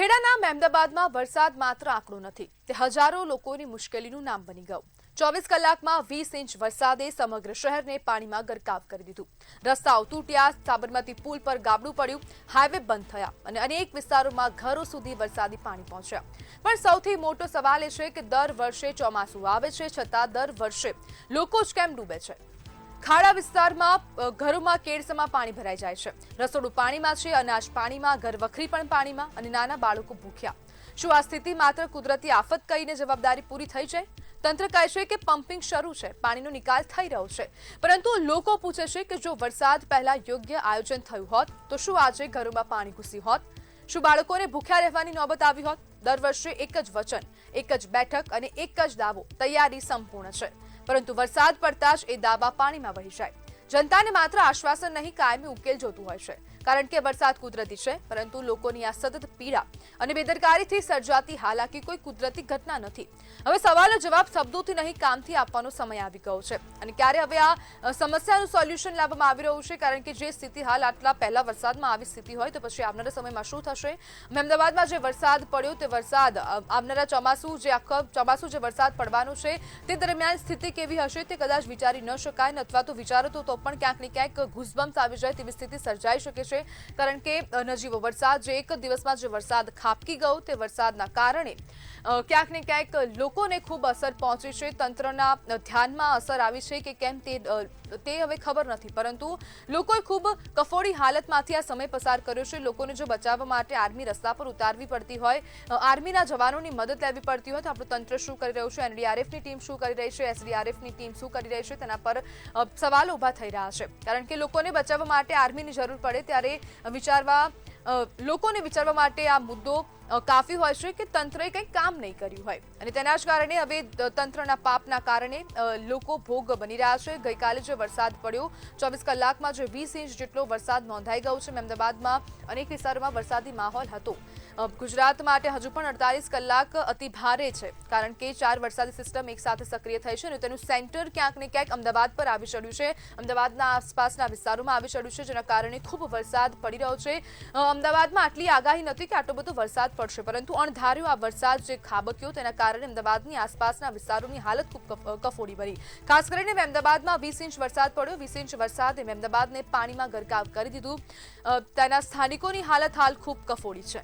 ખેડાના મહેમદાબાદમાં વરસાદ માત્ર આંકડો નથી, તે હજારો લોકોની મુશ્કેલીનું નામ બની ગયું। 24 કલાકમાં 20 ઇંચ વરસાદે સમગ્ર શહેરને પાણીમાં ગરકાવ કરી દીધું। રસ્તાઓ તૂટ્યા, સાબરમતી પુલ પર ગાબડું પડ્યું, હાઈવે બંધ થયા અને અનેક વિસ્તારોમાં ઘરો સુધી વરસાદી પાણી પહોંચ્યા। પણ સૌથી મોટો સવાલ એ છે કે દર વર્ષે ચોમાસું આવે છે, છતાં દર વર્ષે લોકો જ કેમ ડૂબે છે? ખાડા વિસ્તારમાં ઘરોમાં કેડસમાં પાણી ભરાઈ જાય છે, રસોડું પાણીમાં છે, અનાજ પાણીમાં, ઘર વખરી પણ પાણીમાં અને નાના બાળકો ભૂખ્યા। શું આ સ્થિતિ માત્ર કુદરતી આફત કહીને જવાબદારી પૂરી થઈ જાય? તંત્ર કહે છે કે પમ્પિંગ શરૂ છે, પાણીનો નિકાલ થઈ રહ્યો છે, પરંતુ લોકો પૂછે છે કે જો વરસાદ પહેલા યોગ્ય આયોજન થયું હોત તો શું આજે ઘરોમાં પાણી ઘૂસી હોત? શું બાળકોને ભૂખ્યા રહેવાની નોબત આવી હોત? દર વર્ષે એક જ વચન, એક જ બેઠક અને એક જ દાવો, તૈયારી સંપૂર્ણ છે, પરંતુ વરસાદ પડતા જ એ દાવા પાણીમાં વહી જાય। જનતાને માત્ર આશ્વાસન નહીં, કાયમી ઉકેલ જોતું હોય છે, કારણ કે વરસાદ કુદરતી છે, પરંતુ લોકોની આ સતત પીડા અને બેદરકારીથી સર્જાતી હાલાકી કોઈ કુદરતી ઘટના નથી। હવે સવાલનો જવાબ શબ્દોથી નહીં, કામથી આપવાનો સમય આવી ગયો છે અને ક્યારે હવે આ સમસ્યાનું સોલ્યુશન લાવવામાં આવી રહ્યું છે, કારણ કે જે સ્થિતિ હાલ આટલા પહેલા વરસાદમાં આવી સ્થિતિ હોય તો પછી આવનારા સમયમાં શું થશે? મહેમદાબાદમાં જે વરસાદ પડ્યો તે વરસાદ આવનારા ચોમાસું જે વરસાદ પડવાનો છે તે દરમિયાન સ્થિતિ કેવી હશે તે કદાચ વિચારી ન શકાય, અથવા તો વિચારો તો પણ ક્યાંક ને ક્યાંક ઘૂસબમ્સ આવી જાય તેવી સ્થિતિ સર્જાઈ શકે છે, કારણ કે નજીવો વરસાદ જે એક દિવસમાં જે વરસાદ ખાબકી ગયો તે વરસાદના કારણે ક્યાંક ને ક્યાંક લોકોને ખૂબ અસર પહોંચી છે। તંત્રના ધ્યાનમાં અસર આવી છે કે કેમ તે હવે ખબર નથી, પરંતુ લોકોએ ખૂબ કફોડી હાલતમાંથી આ સમય પસાર કર્યો છે। લોકોને જો બચાવવા માટે આર્મી રસ્તા પર ઉતારવી પડતી હોય, આર્મીના જવાનોની મદદ લેવી પડતી હોય તો આપણું તંત્ર શું કરી રહ્યું છે, એનડીઆરએફની ટીમ શું કરી રહી છે, એસડીઆરએફની ટીમ શું કરી રહી છે, તેના પર સવાલો ઉભા થઈ રહ્યા છે, કારણ કે લોકોને બચાવવા માટે આર્મીની જરૂર પડે ત્યારે લોકોને વિચારવા માટે આ મુદ્દો કાફી હોય છે કે તંત્રએ કંઈ કામ નહીં કર્યું હોય, અને તેના જ કારણે હવે તંત્રના પાપના કારણે લોકો ભોગ બની રહ્યા છે। ગઈકાલે જે વરસાદ પડ્યો, 24 કલાકમાં જે 20 ઇંચ જેટલો વરસાદ નોંધાઈ ગયો છે। મહેમદાબાદમાં અનેક વિસ્તારોમાં વરસાદી માહોલ હતો। ગુજરાત માટે હજુ પણ 48 કલાક અતિ ભારે છે, કારણ કે 4 વરસાદી સિસ્ટમ એકસાથે સક્રિય થઈ છે અને તેનું સેન્ટર ક્યાંક ને ક્યાંક અમદાવાદ પર આવી ચડ્યું છે, અમદાવાદના આસપાસના વિસ્તારોમાં આવી ચડ્યું છે, જેના કારણે ખૂબ વરસાદ પડી રહ્યો છે। અમદાવાદમાં આટલી આગાહી નથી કે આટલો બધો વરસાદ પડશે, પરંતુ અણધાર્યો આ વરસાદ જે ખાબક્યો તેના કારણે અમદાવાદની આસપાસના વિસ્તારોની હાલત ખૂબ કફોડી બની। ખાસ કરીને મહેમદાબાદમાં 20 ઇંચ વરસાદ પડ્યો। 20 ઇંચ વરસાદે મહેમદાબાદને પાણીમાં ગરકાવ કરી દીધું। તેના સ્થાનિકોની હાલત હાલ ખૂબ કફોડી છે।